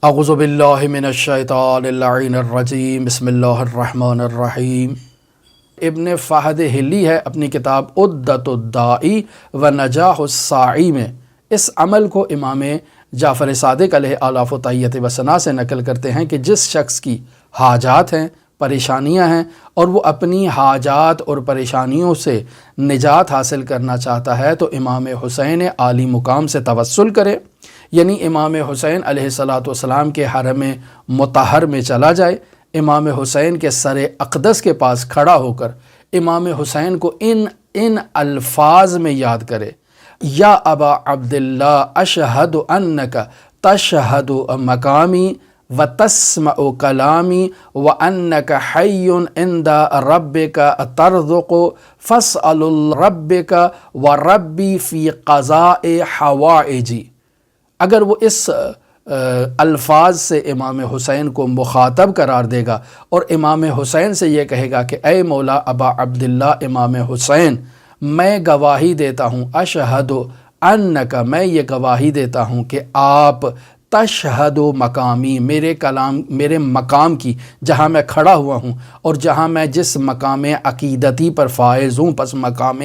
اعوذ باللہ من الشیطان اللعین الرجیم، بسم اللہ الرحمن الرحیم۔ ابن فہد ہلی ہے اپنی کتاب عدۃ الداعی و نجاح الساعی میں اس عمل کو امام جعفر صادق علیہ آلاف و تحیت و ثنا سے نقل کرتے ہیں کہ جس شخص کی حاجات ہیں، پریشانیاں ہیں، اور وہ اپنی حاجات اور پریشانیوں سے نجات حاصل کرنا چاہتا ہے تو امام حسین عالی مقام سے توسل کرے، یعنی امام حسین علیہ السلام کے حرم مطہر میں چلا جائے، امام حسین کے سر اقدس کے پاس کھڑا ہو کر امام حسین کو ان الفاظ میں یاد کرے: یا ابا عبداللہ اشہد انک تشہد مقامی و تسمع کلامی و انک حی عند ربک ترزق فاسأل ربک و ربی فی قضاء حوائجی۔ اگر وہ اس الفاظ سے امام حسین کو مخاطب قرار دے گا اور امام حسین سے یہ کہے گا کہ اے مولا ابا عبداللہ امام حسین، میں گواہی دیتا ہوں، اشہد انک، میں یہ گواہی دیتا ہوں کہ آپ تشہد مقامی، میرے مقام کی، جہاں میں کھڑا ہوا ہوں اور جہاں میں جس مقام عقیدتی پر فائز ہوں، پس مقام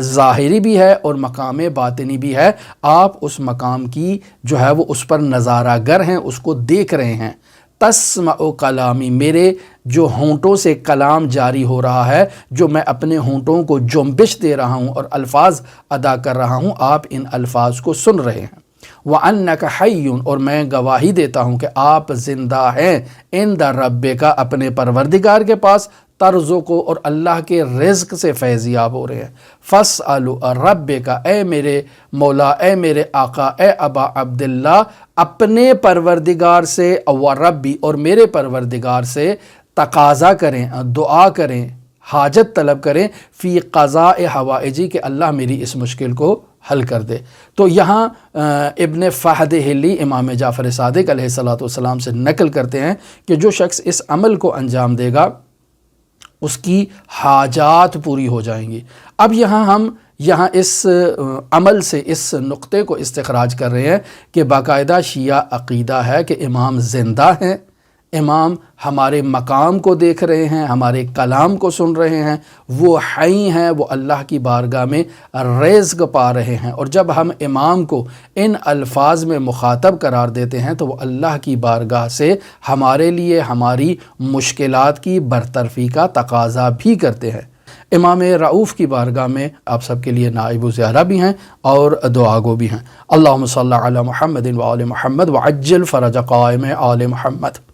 ظاہری بھی ہے اور مقام باطنی بھی ہے، آپ اس مقام کی جو ہے وہ اس پر نظارہ گر ہیں، اس کو دیکھ رہے ہیں۔ تسمع کلامی، میرے جو ہونٹوں سے کلام جاری ہو رہا ہے، جو میں اپنے ہونٹوں کو جنبش دے رہا ہوں اور الفاظ ادا کر رہا ہوں، آپ ان الفاظ کو سن رہے ہیں۔ وَأَنَّكَ حَيٌّ، اور میں گواہی دیتا ہوں کہ آپ زندہ ہیں، عند ربک، اپنے پروردگار کے پاس، ترزق، اور اللہ کے رزق سے فیضیاب ہو رہے ہیں۔ فَاسْأَلُ رَبِّكَ، اے میرے مولا، اے میرے آقا، اے ابا عبداللہ، اپنے پروردگار سے، وَرَبِّ، اور میرے پروردگار سے تقاضا کریں، دعا کریں، حاجت طلب کریں، فی قضاء حوائجی، کہ اللہ میری اس مشکل کو حل کر دے۔ تو یہاں ابن فہد ہلی امام جعفر صادق علیہ السلام سے نقل کرتے ہیں کہ جو شخص اس عمل کو انجام دے گا اس کی حاجات پوری ہو جائیں گی۔ اب ہم اس عمل سے اس نقطے کو استخراج کر رہے ہیں کہ باقاعدہ شیعہ عقیدہ ہے کہ امام زندہ ہیں، امام ہمارے مقام کو دیکھ رہے ہیں، ہمارے کلام کو سن رہے ہیں، وہ حی ہیں، وہ اللہ کی بارگاہ میں رزق پا رہے ہیں، اور جب ہم امام کو ان الفاظ میں مخاطب قرار دیتے ہیں تو وہ اللہ کی بارگاہ سے ہمارے لیے ہماری مشکلات کی برطرفی کا تقاضا بھی کرتے ہیں۔ امام رؤوف کی بارگاہ میں آپ سب کے لیے نائب و زیارہ بھی ہیں اور دعا گو بھی ہیں۔ اللہم صلی علی محمد و آل محمد وعجل فرج قائم آل محمد۔